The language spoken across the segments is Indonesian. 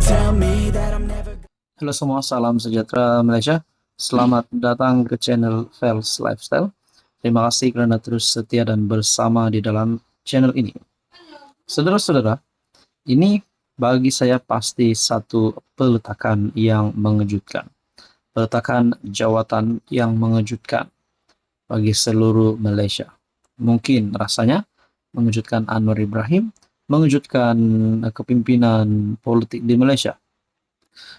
tell me that I'm never. Halo semua, salam sejahtera Malaysia. Selamat datang ke channel Fels Lifestyle. Terima kasih karena terus setia dan bersama di dalam channel ini. Saudara-saudara, ini bagi saya pasti satu peletakan yang mengejutkan. Peletakan jawatan yang mengejutkan bagi seluruh Malaysia. Mungkin rasanya mengejutkan Anwar Ibrahim, mengejutkan kepimpinan politik di Malaysia.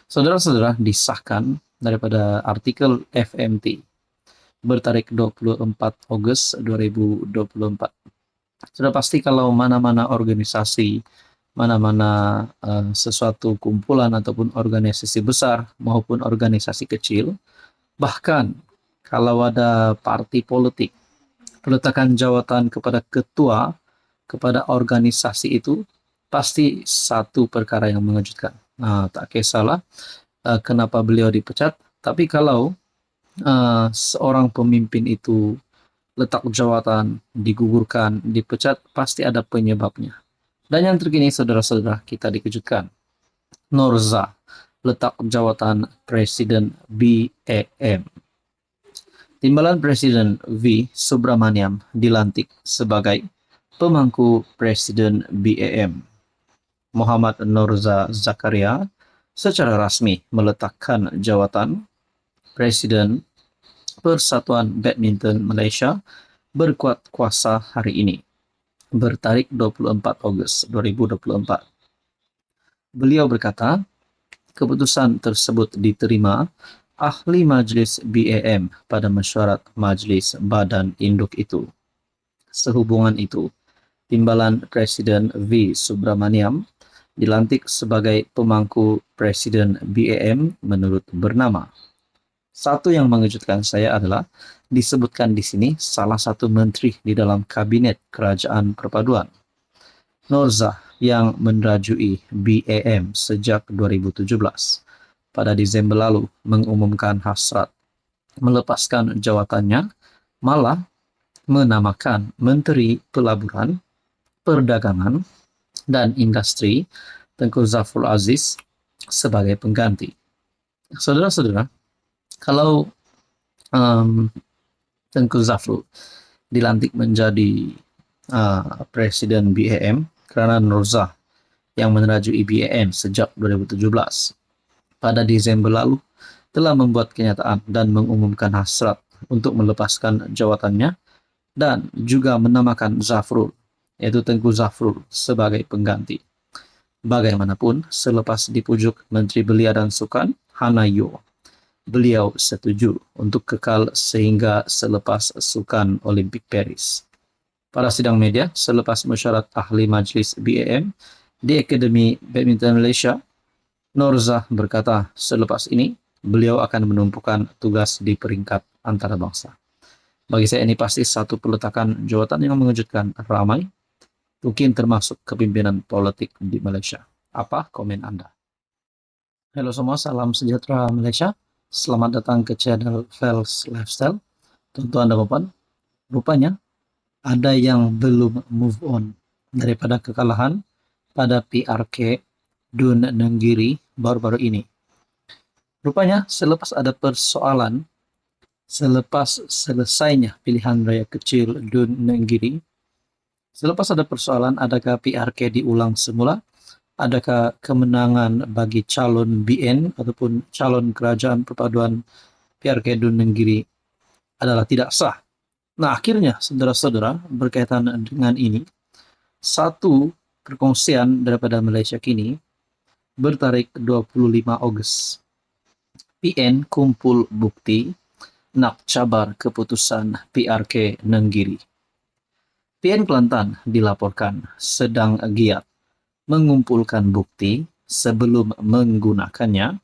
Saudara-saudara, disahkan daripada artikel FMT bertarik 24 Ogos 2024. Sudah pasti kalau mana-mana organisasi, mana-mana sesuatu kumpulan ataupun organisasi besar maupun organisasi kecil, bahkan kalau ada parti politik, peletakan jawatan kepada ketua, kepada organisasi itu, pasti satu perkara yang mengejutkan. Nah, tak kisahlah kenapa beliau dipecat, tapi kalau seorang pemimpin itu letak jawatan, digugurkan, dipecat, pasti ada penyebabnya. Dan yang terkini, saudara-saudara, kita dikejutkan. Norza, letak jawatan Presiden BAM. Timbalan Presiden V. Subramaniam dilantik sebagai pemangku Presiden BAM. Muhammad Norza Zakaria secara resmi meletakkan jawatan Presiden Persatuan Badminton Malaysia berkuat kuasa hari ini, bertarik 24 Ogos 2024. Beliau berkata, keputusan tersebut diterima ahli Majlis BAM pada mesyuarat Majlis Badan Induk itu. Sehubungan itu, Timbalan Presiden V. Subramaniam dilantik sebagai pemangku Presiden BAM menurut bernama. Satu yang mengejutkan saya adalah disebutkan di sini salah satu menteri di dalam Kabinet Kerajaan Perpaduan. Norza yang menrajui BAM sejak 2017. Pada Desember lalu mengumumkan hasrat melepaskan jawatannya, malah menamakan Menteri Pelaburan, Perdagangan, dan Industri Tengku Zafrul Aziz sebagai pengganti. Saudara-saudara, kalau Tengku Zafrul dilantik menjadi Presiden BAM kerana Norza yang menerajui BAM sejak 2017, pada Desember lalu telah membuat kenyataan dan mengumumkan hasrat untuk melepaskan jawatannya dan juga menamakan Zafrul, yaitu Tengku Zafrul, sebagai pengganti. Bagaimanapun, selepas dipujuk Menteri Belia dan Sukan, Hannah Yeoh, beliau setuju untuk kekal sehingga selepas Sukan Olimpik Paris. Pada sidang media, selepas mesyuarat ahli Majlis BAM di Akademi Badminton Malaysia, Norza berkata selepas ini beliau akan menumpukan tugas di peringkat antarabangsa. Bagi saya ini pasti satu peletakan jawatan yang mengejutkan ramai, mungkin termasuk kepimpinan politik di Malaysia. Apa komen Anda? Halo semua, salam sejahtera Malaysia. Selamat datang ke channel Fels Lifestyle. Tuan-tuan dan puan, rupanya ada yang belum move on daripada kekalahan pada PRK Dun Nenggiri baru-baru ini. Rupanya selepas ada persoalan, selepas selesainya pilihan raya kecil Dun Nenggiri, selepas ada persoalan, adakah PRK diulang semula? Adakah kemenangan bagi calon BN ataupun calon kerajaan perpaduan PRK Dun Nenggiri adalah tidak sah? Nah, akhirnya saudara-saudara, berkaitan dengan ini, satu perkongsian daripada Malaysia kini bertarik 25 Ogos. PN kumpul bukti nak cabar keputusan PRK Nenggiri. PN Kelantan dilaporkan sedang giat mengumpulkan bukti sebelum menggunakannya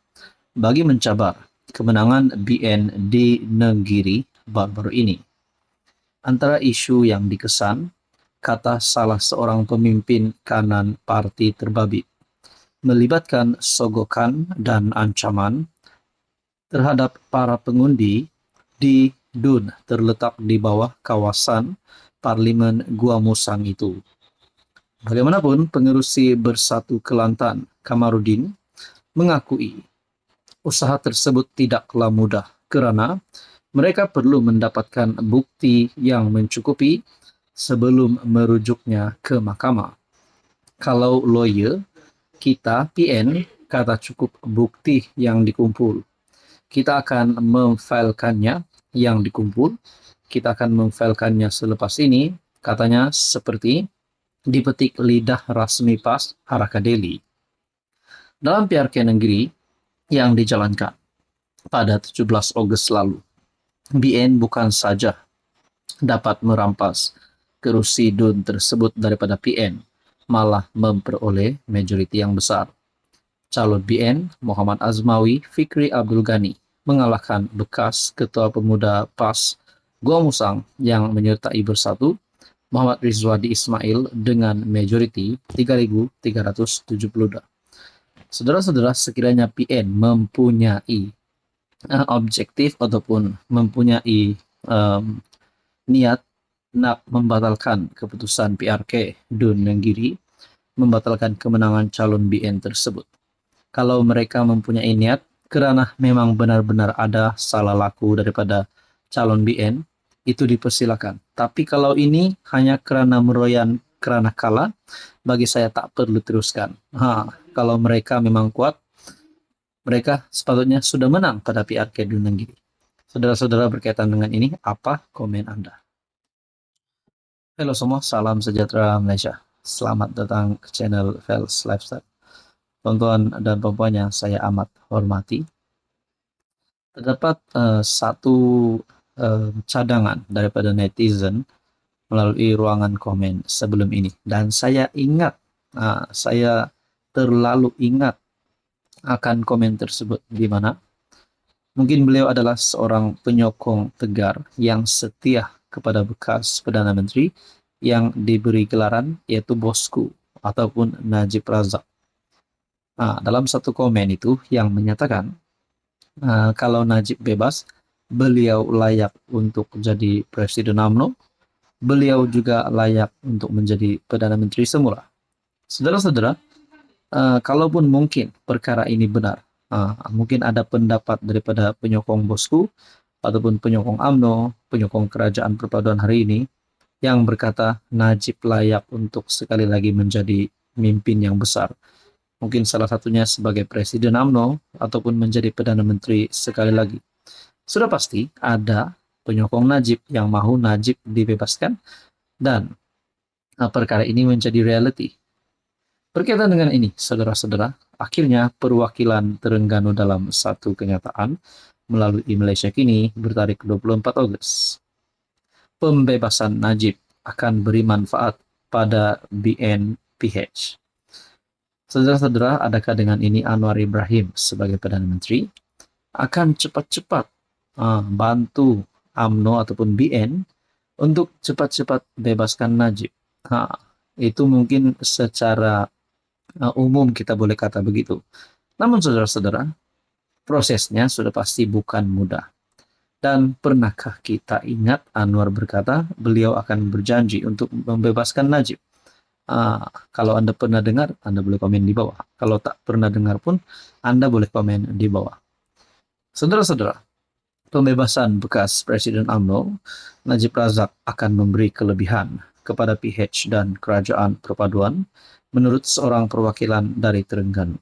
bagi mencabar kemenangan BN di Nenggiri baru-baru ini. Antara isu yang dikesan, kata salah seorang pemimpin kanan parti terbabit, melibatkan sogokan dan ancaman terhadap para pengundi di Dun terletak di bawah kawasan Parlimen Gua Musang itu. Bagaimanapun, pengerusi Bersatu Kelantan, Kamarudin, mengakui usaha tersebut tidaklah mudah kerana mereka perlu mendapatkan bukti yang mencukupi sebelum merujuknya ke mahkamah. Kalau lawyer, kita PN kata cukup bukti yang dikumpul. Kita akan memfilekannya yang dikumpul. Kita akan memfilekannya selepas ini, katanya seperti dipetik lidah rasmi PAS Haraka Delhi. Dalam PRK negeri yang dijalankan pada 17 Ogos lalu, BN bukan saja dapat merampas kerusi DUN tersebut daripada PN, malah memperoleh majoriti yang besar. Calon BN Muhammad Azmawi Fikri Abdul Ghani mengalahkan bekas Ketua Pemuda PAS Gua Musang yang menyertai Bersatu Muhammad Rizwadi Ismail dengan majoriti 3.372. Saudara-saudara, sekiranya PN mempunyai objektif ataupun mempunyai niat nak membatalkan keputusan PRK DUN Nenggiri, membatalkan kemenangan calon BN tersebut. Kalau mereka mempunyai niat kerana memang benar-benar ada salah laku daripada calon BN, itu dipersilakan. Tapi kalau ini hanya kerana meroyan kerana kalah, bagi saya tak perlu teruskan. Kalau mereka memang kuat, mereka sepatutnya sudah menang pada PRK DUN Nenggiri. Saudara-saudara, berkaitan dengan ini, apa komen Anda? Halo semua, salam sejahtera Malaysia. Selamat datang ke channel Fels Lifestyle. Tuan-tuan dan puan-puan yang saya amat hormati, terdapat satu cadangan daripada netizen melalui ruangan komen sebelum ini. Dan saya ingat, saya terlalu ingat akan komen tersebut, di mana mungkin beliau adalah seorang penyokong tegar yang setia kepada bekas Perdana Menteri yang diberi gelaran yaitu Bosku ataupun Najib Razak. Dalam satu komen itu yang menyatakan kalau Najib bebas, beliau layak untuk jadi Presiden UMNO, beliau juga layak untuk menjadi Perdana Menteri semula. Saudara-saudara, kalaupun mungkin perkara ini benar, mungkin ada pendapat daripada penyokong Bosku ataupun penyokong UMNO, penyokong kerajaan perpaduan hari ini yang berkata Najib layak untuk sekali lagi menjadi pemimpin yang besar. Mungkin salah satunya sebagai Presiden UMNO ataupun menjadi Perdana Menteri sekali lagi. Sudah pasti ada penyokong Najib yang mahu Najib dibebaskan dan perkara ini menjadi reality. Berkaitan dengan ini, saudara-saudara, akhirnya perwakilan Terengganu dalam satu kenyataan melalui Malaysia Kini bertarikh 24 Ogos. Pembebasan Najib akan beri manfaat pada BNPH. Saudara-saudara, adakah dengan ini Anwar Ibrahim sebagai Perdana Menteri akan cepat-cepat bantu UMNO ataupun BN untuk cepat-cepat bebaskan Najib? Itu mungkin secara umum kita boleh kata begitu. Namun saudara-saudara, prosesnya sudah pasti bukan mudah. Dan pernahkah kita ingat Anwar berkata beliau akan berjanji untuk membebaskan Najib? Kalau Anda pernah dengar, Anda boleh komen di bawah. Kalau tak pernah dengar pun, Anda boleh komen di bawah. Saudara-saudara, pembebasan bekas Presiden UMNO, Najib Razak akan memberi kelebihan kepada PH dan Kerajaan Perpaduan menurut seorang perwakilan dari Terengganu.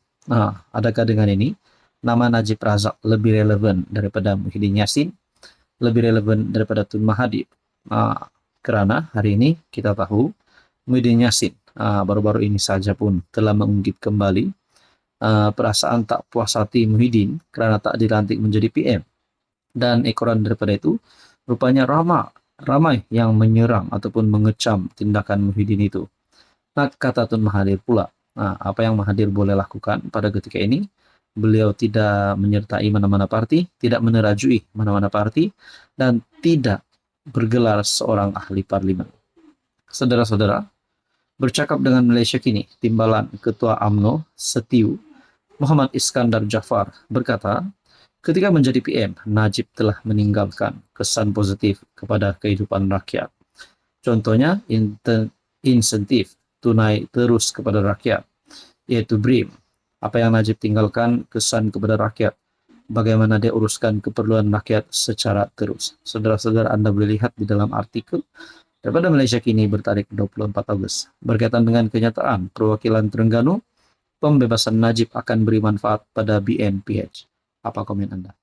Adakah dengan ini, nama Najib Razak lebih relevan daripada Muhyiddin Yassin, lebih relevan daripada Tun Mahathir? Kerana hari ini kita tahu Muhyiddin Yassin baru-baru ini saja pun telah mengunggit kembali perasaan tak puas hati Muhyiddin kerana tak dilantik menjadi PM. Dan ekoran daripada itu, rupanya ramai yang menyerang ataupun mengecam tindakan Muhyiddin itu. Kata Tun Mahathir pula, apa yang Mahathir boleh lakukan pada ketika ini? Beliau tidak menyertai mana-mana parti, tidak menerajui mana-mana parti, dan tidak bergelar seorang ahli parlimen. Saudara-saudara, bercakap dengan Malaysia Kini, Timbalan Ketua UMNO Setiu Muhammad Iskandar Jaafar berkata, ketika menjadi PM, Najib telah meninggalkan kesan positif kepada kehidupan rakyat. Contohnya, insentif tunai terus kepada rakyat, yaitu BRIM. Apa yang Najib tinggalkan, kesan kepada rakyat, bagaimana dia uruskan keperluan rakyat secara terus. Saudara-saudara, Anda boleh lihat di dalam artikel daripada Malaysia Kini bertarik 24 Ogos. Berkaitan dengan kenyataan perwakilan Terengganu, pembebasan Najib akan beri manfaat pada BNPH. Apa komen Anda?